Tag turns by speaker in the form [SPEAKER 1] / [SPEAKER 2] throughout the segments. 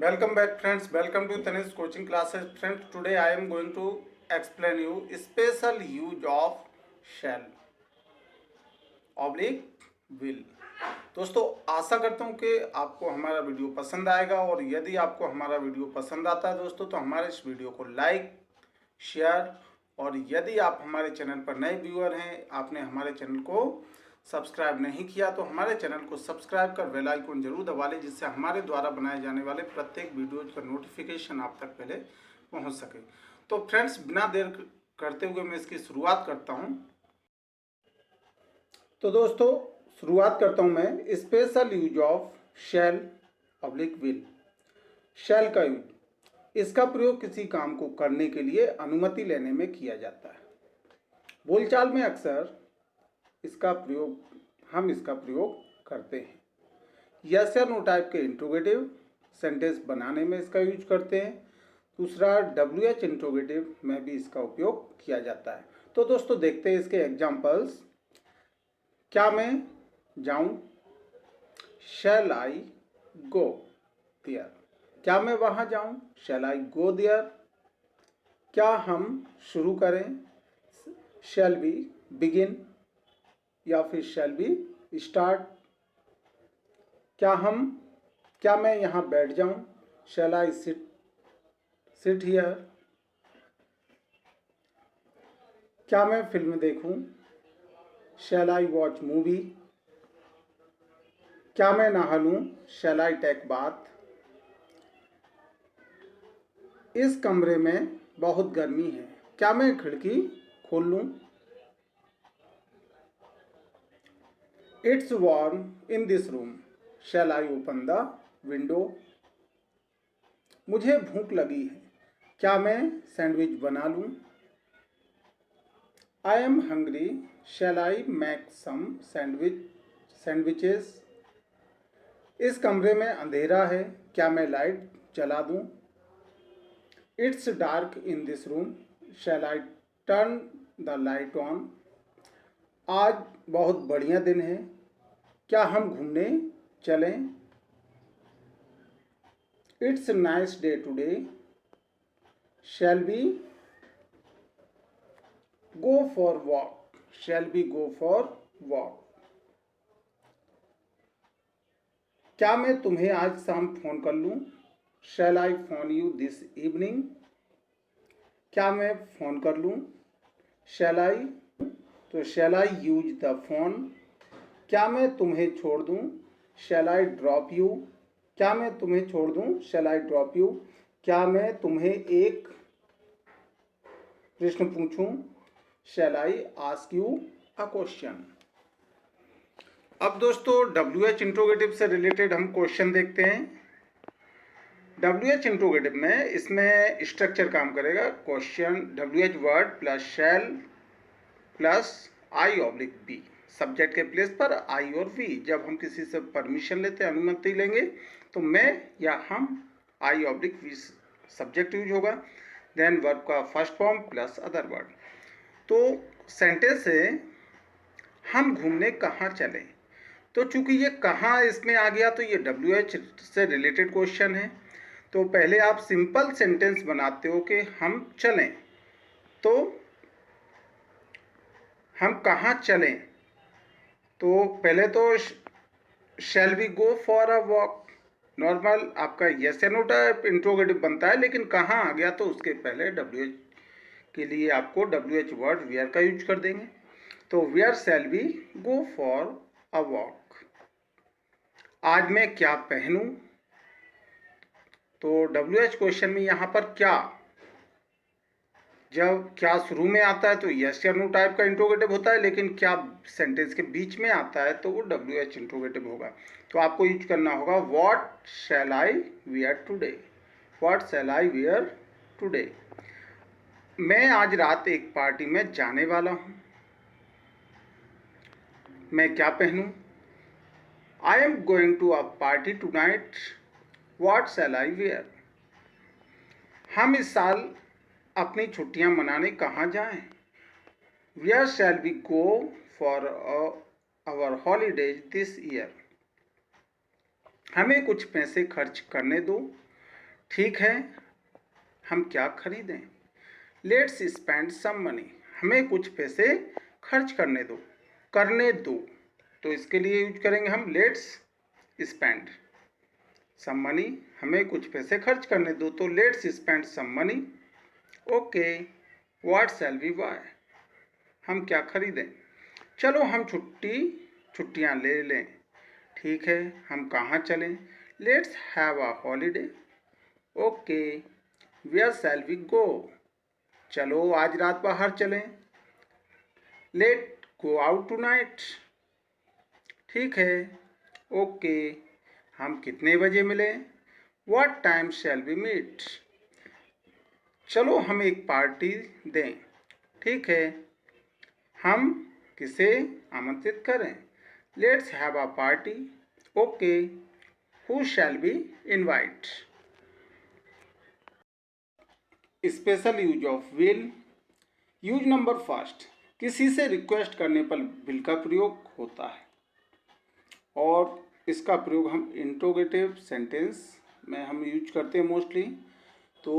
[SPEAKER 1] Welcome back friends, welcome to Tanish coaching classes. Friends, today I am going to explain you special use of shall oblique will. दोस्तों आशा करता हूँ कि आपको हमारा video पसंद आएगा और यदि आपको हमारा वीडियो पसंद आता है दोस्तों तो हमारे इस वीडियो को लाइक शेयर और यदि आप हमारे चैनल पर नए व्यूअर हैं, आपने हमारे चैनल को सब्सक्राइब नहीं किया तो हमारे चैनल को सब्सक्राइब कर बेल आइकन जरूर दबा लें, जिससे हमारे द्वारा बनाए जाने वाले प्रत्येक वीडियो का नोटिफिकेशन आप तक पहले पहुंच सके। तो फ्रेंड्स, बिना देर करते हुए मैं इसकी शुरुआत करता हूं। तो दोस्तों शुरुआत करता हूं मैं special use of shall oblique will. Shall का यूज, इसका प्रयोग किसी काम को करने के लिए अनुमति लेने में किया जाता है। बोलचाल में अक्सर हम इसका प्रयोग करते हैं। यस या नो टाइप के इंट्रोगेटिव सेंटेंस बनाने में इसका यूज करते हैं। दूसरा, WH इंट्रोगेटिव में भी इसका उपयोग किया जाता है। तो दोस्तों देखते हैं इसके एग्जाम्पल्स। क्या मैं जाऊं? शैल आई गो देयर? क्या मैं वहां जाऊं? शैल आई गो देयर? क्या हम शुरू करें? शैल बी बिगिन या फिर शैल बी स्टार्ट? क्या मैं यहाँ बैठ जाऊं? शैल आई सिट हियर? क्या मैं फिल्म देखूं? शैल आई वॉच मूवी? क्या मैं नहा लूं? Shall I take bath? इस कमरे में बहुत गर्मी है, क्या मैं खिड़की खोल लूं? It's warm in this room? Shall I open the window? मुझे भूख लगी है, क्या मैं सैंडविच बना लूं? I am hungry? Shall I make some sandwiches? इस कमरे में अंधेरा है, क्या मैं लाइट जला दूं? It's dark in this room? Shall I turn the light on? आज बहुत बढ़िया दिन है, क्या हम घूमने चलें? It's nice day today? Shall be go for walk? Shall be go for walk? क्या मैं तुम्हें आज शाम फोन कर लूं? Shall I phone you this evening? क्या मैं फोन कर लूं? Shall I? तो shall I use the phone? क्या मैं तुम्हें छोड़ दूं? Shall I drop you? क्या मैं तुम्हें छोड़ दूं? Shall I drop you? क्या मैं तुम्हें एक प्रश्न पूछूं? Shall I ask you a question? अब दोस्तों WH इंट्रोगेटिव से रिलेटेड हम क्वेश्चन देखते हैं। WH इंट्रोगेटिव में इसमें स्ट्रक्चर काम करेगा। Question WH word plus shall plus I oblique we. Subject के प्लेस पर आई और वी। जब हम किसी से परमिशन लेते हैं, अनुमति लेंगे, तो मैं या हम, आई ऑब्लिक वी सब्जेक्ट यूज होगा। देन वर्ब का first form plus other word. तो सेंटेंस है हम घूमने कहाँ चले। तो चूंकि ये कहाँ इसमें आ गया तो ये WH से रिलेटेड क्वेश्चन है। तो पहले आप सिंपल सेंटेंस बनाते हो कि हम चलें, तो हम कहाँ चलें। तो पहले तो shall we go for a walk, normal आपका यस या नो टाइप इंट्रोगेटिव बनता है, लेकिन कहाँ आ गया तो उसके पहले WH के लिए आपको WH वर्ड वेयर का यूज कर देंगे। तो where shall we go for a walk? आज मैं क्या पहनूं? तो WH क्वेश्चन में यहाँ पर क्या, जब क्या शुरू में आता है तो यस या नो टाइप का इंट्रोगेटिव होता है, लेकिन क्या सेंटेंस के बीच में आता है तो वो WH इंट्रोगेटिव होगा। तो आपको यूज करना होगा what shall I wear today? What shall I wear today? मैं आज रात एक पार्टी में जाने वाला हूं, मैं क्या पहनूं? I am going to a party tonight, what shall I wear? हम इस साल अपनी छुट्टियां मनाने कहाँ जाएं? Where shall we go for our holidays this year? हमें कुछ पैसे खर्च करने दो, ठीक है, हम क्या खरीदें? लेट्स स्पेंड सम मनी, हमें कुछ पैसे खर्च करने दो। तो इसके लिए यूज करेंगे हम लेट्स स्पेंड सम मनी, हमें कुछ पैसे खर्च करने दो, तो let's spend some money. Okay, what shall we buy, हम क्या खरीदें? चलो हम छुट्टियां ले लें। ठीक है, हम कहाँ चलें? Let's have a holiday. Okay, where shall we go, चलो आज रात बाहर चलें। Let go out tonight. ठीक है, ओके, हम कितने बजे मिलें? What time shall we meet, चलो हम एक पार्टी दें। ठीक है, हम किसे आमंत्रित करें? Let's have a party. Okay, who shall be invite. Special use of will. Use number first, किसी से रिक्वेस्ट करने पर विल का प्रयोग होता है और इसका प्रयोग हम इंट्रोगेटिव सेंटेंस में हम यूज करते हैं मोस्टली। तो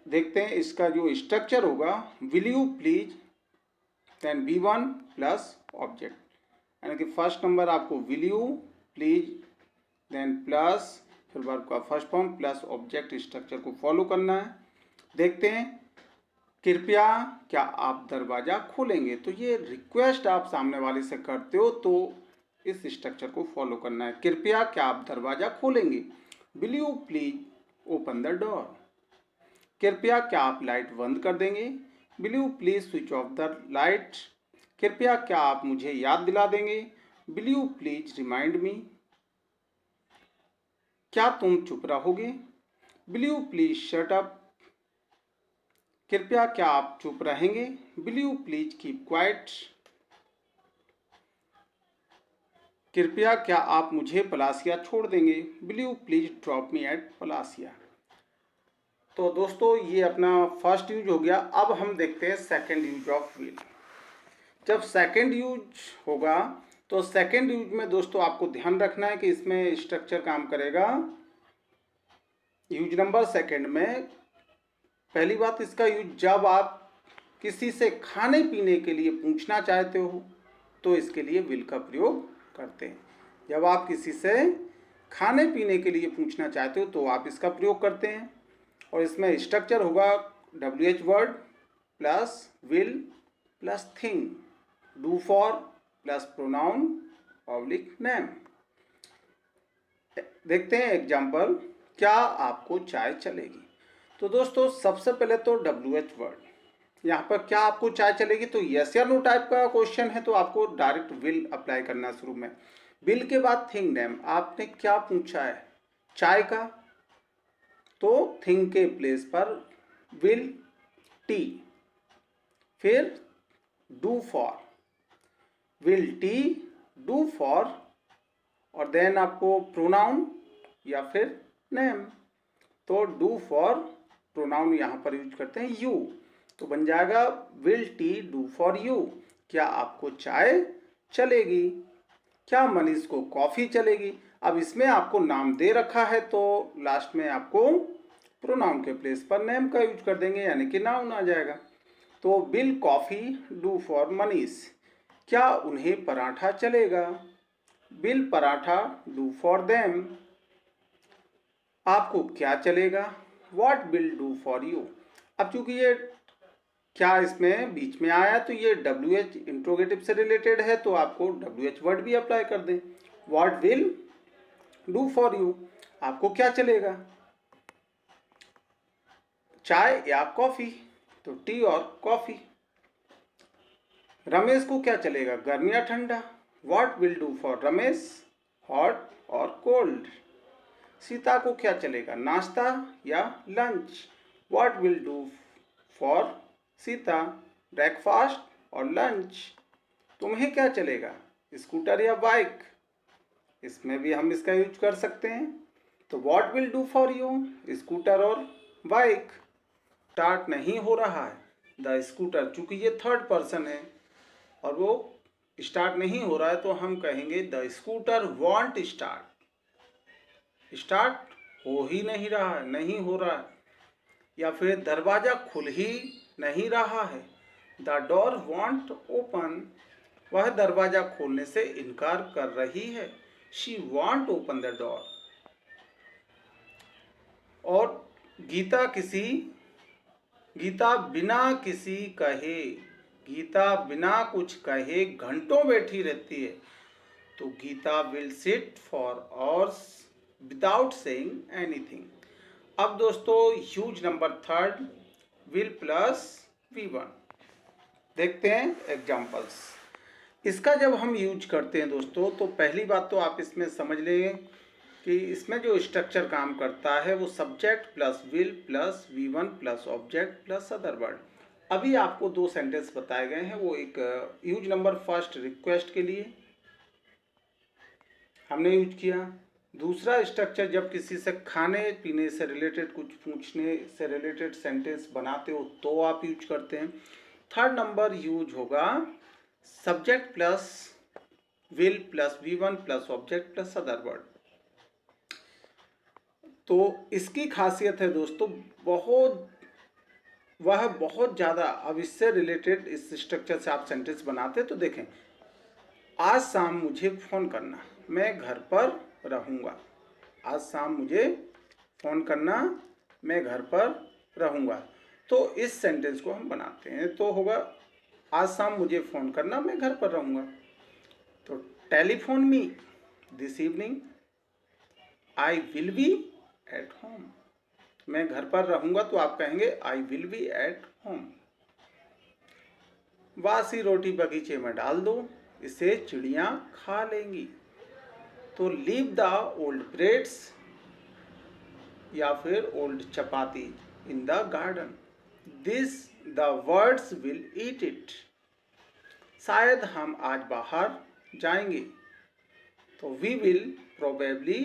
[SPEAKER 1] देखते हैं इसका जो स्ट्रक्चर होगा, will you please then V1 plus object, यानी कि फर्स्ट नंबर आपको will you please then plus फिर वर्ब का first form plus object structure को फॉलो करना है। देखते हैं, कृपया क्या आप दरवाज़ा खोलेंगे, तो ये रिक्वेस्ट आप सामने वाले से करते हो तो इस स्ट्रक्चर को फॉलो करना है। कृपया क्या आप दरवाज़ा खोलेंगे, will you please open the door. कृपया क्या आप लाइट बंद कर देंगे, will you please switch off the light. कृपया क्या आप मुझे याद दिला देंगे, will you please remind me. क्या तुम चुप रहोगे, will you please shut up. कृपया क्या आप चुप रहेंगे, will you please keep quiet. कृपया क्या आप मुझे पलासिया छोड़ देंगे, will you please drop me at Palasia. तो दोस्तों ये अपना फर्स्ट यूज हो गया। अब हम देखते हैं सेकंड यूज ऑफ विल। जब सेकंड यूज होगा तो सेकंड यूज में दोस्तों आपको ध्यान रखना है कि इसमें स्ट्रक्चर काम करेगा। यूज नंबर सेकंड में पहली बात, इसका यूज जब आप किसी से खाने पीने के लिए पूछना चाहते हो तो इसके लिए विल का प्रयोग करते हैं। जब आप किसी से खाने पीने के लिए पूछना चाहते हो तो आप इसका प्रयोग करते हैं और इसमें स्ट्रक्चर होगा WH word plus will plus thing, do for plus pronoun public name. देखते हैं एग्जाम्पल, क्या आपको चाय चलेगी। तो दोस्तों सबसे पहले तो WH वर्ड, यहाँ पर क्या आपको चाय चलेगी, तो यस या नो टाइप का क्वेश्चन है तो आपको डायरेक्ट विल अप्लाई करना है शुरू में। विल के बाद थिंग नेम, आपने क्या पूछा है चाय का, तो थिंग के प्लेस पर विल टी। फिर do for, will T do for, और देन आपको प्रोनाउन या फिर नेम, तो डू फॉर प्रोनाउन यहाँ पर यूज करते हैं यू, तो बन जाएगा will T do for you. क्या आपको चाय चलेगी, क्या मनीष को कॉफ़ी चलेगी। अब इसमें आपको नाम दे रखा है तो लास्ट में आपको प्रोनाउन के प्लेस पर नेम का यूज कर देंगे, यानी कि नाउन आ जाएगा। तो will coffee do for Manish, क्या उन्हें पराठा चलेगा, will paratha do for them. आपको क्या चलेगा, what will do for you. अब चूंकि ये क्या इसमें बीच में आया तो ये WH इंट्रोगेटिव से रिलेटेड है तो आपको WH वर्ड भी अप्लाई कर दें। What will do for you, आपको क्या चलेगा, चाय या कॉफी, तो टी और कॉफी। रमेश को क्या चलेगा, गर्म या ठंडा, what will do for Ramesh, hot और कोल्ड। सीता को क्या चलेगा, नाश्ता या lunch, what will do for Sita, breakfast और लंच। तुम्हें क्या चलेगा, स्कूटर या बाइक, इसमें भी हम इसका यूज कर सकते हैं। तो what will do for you, scooter और बाइक। स्टार्ट नहीं हो रहा है द स्कूटर, चूंकि ये थर्ड पर्सन है और वो स्टार्ट नहीं हो रहा है तो हम कहेंगे the scooter want start, start हो ही नहीं रहा है, नहीं हो रहा है, या फिर दरवाज़ा खुल ही नहीं रहा है, द डोर वॉन्ट ओपन, वह दरवाज़ा खोलने से इनकार कर रही है, she want open the door. और गीता बिना किसी कहे, गीता बिना कुछ कहे घंटों बैठी रहती है, तो Geeta will sit for hours without saying anything. अब दोस्तों use number third, will plus V1 देखते हैं एग्जाम्पल्स। इसका जब हम यूज करते हैं दोस्तों, तो पहली बात तो आप इसमें समझ लें कि इसमें जो स्ट्रक्चर काम करता है वो subject plus will plus V1 plus object plus other word. अभी आपको दो सेंटेंस बताए गए हैं, वो एक यूज नंबर फर्स्ट रिक्वेस्ट के लिए हमने यूज किया, दूसरा स्ट्रक्चर जब किसी से खाने पीने से रिलेटेड कुछ पूछने से रिलेटेड सेंटेंस बनाते हो तो आप यूज करते हैं। थर्ड नंबर यूज होगा subject plus will plus V1 plus object plus other word. तो इसकी खासियत है दोस्तों बहुत ज़्यादा। अब इससे रिलेटेड इस स्ट्रक्चर से आप सेंटेंस बनाते तो देखें, आज शाम मुझे फ़ोन करना, मैं घर पर रहूँगा। आज शाम मुझे फ़ोन करना, मैं घर पर रहूँगा। तो इस सेंटेंस को हम बनाते हैं तो होगा आज शाम मुझे फ़ोन करना, मैं घर पर रहूँगा। तो telephone me this evening, I will be at home. मैं घर पर रहूँगा तो आप कहेंगे I will be at home. बासी रोटी बगीचे में डाल दो, इसे चिड़ियाँ खा लेंगी। तो लीव द ओल्ड ब्रेड्स या फिर old chapati in the garden, this the birds will eat it. शायद हम आज बाहर जाएंगे, तो we will probably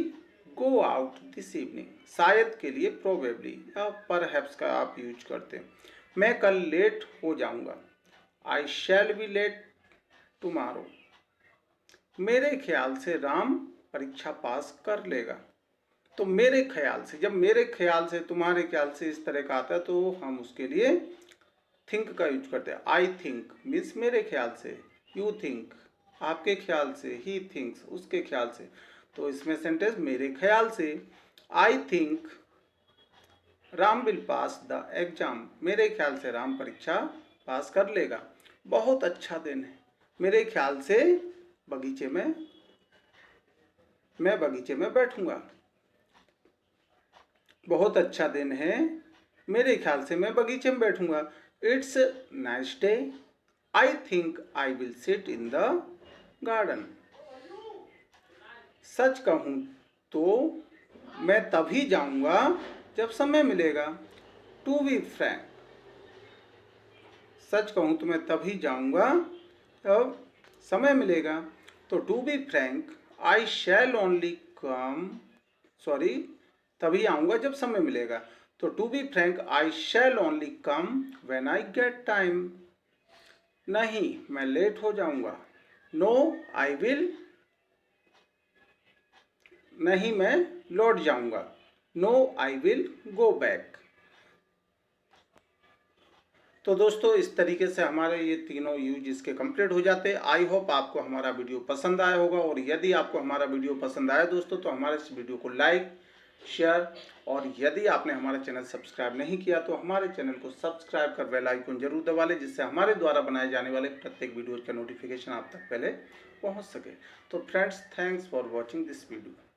[SPEAKER 1] go out this evening. शायद के लिए प्रोबेबली या परहैप्स का आप यूज करते हैं। मैं कल लेट हो जाऊंगा, आई शैल बी लेट टुमारो। मेरे ख्याल से राम परीक्षा पास कर लेगा। तो मेरे ख्याल से, जब मेरे ख्याल से तुम्हारे ख्याल से इस तरह का आता है तो हम उसके लिए थिंक का यूज करते हैं। आई थिंक मीन्स मेरे ख्याल से, यू थिंक आपके ख्याल से, ही थिंक्स उसके ख्याल से। तो इसमें सेंटेंस मेरे ख्याल से, I think Ram will pass the exam, मेरे ख्याल से राम परीक्षा पास कर लेगा। बहुत अच्छा दिन है, मेरे ख्याल से मैं बगीचे में बैठूंगा। बहुत अच्छा दिन है, मेरे ख्याल से मैं बगीचे में बैठूंगा। It's nice day, I think I will sit in the garden. सच कहूँ तो मैं तभी जाऊंगा जब समय मिलेगा। टू बी फ्रैंक, सच कहूँ तो मैं तभी जाऊंगा जब समय मिलेगा। तो to be frank I shall only come, sorry तभी आऊँगा जब समय मिलेगा। तो to be frank I shall only come when I get time. नहीं मैं लेट हो जाऊँगा। नो आई विल, नहीं मैं लौट जाऊँगा। No I will go back. तो दोस्तों इस तरीके से हमारे ये तीनों यूज इसके कंप्लीट हो जाते हैं। आई होप आपको हमारा वीडियो पसंद आया होगा, और यदि आपको हमारा वीडियो पसंद आया दोस्तों तो हमारे इस वीडियो को लाइक शेयर, और यदि आपने हमारा चैनल सब्सक्राइब नहीं किया तो हमारे चैनल को सब्सक्राइब कर बेल आइकन जरूर दबा लें, जिससे हमारे द्वारा बनाए जाने वाले प्रत्येक वीडियो का नोटिफिकेशन आप तक पहले पहुंच सके। तो friends, thanks for watching this video.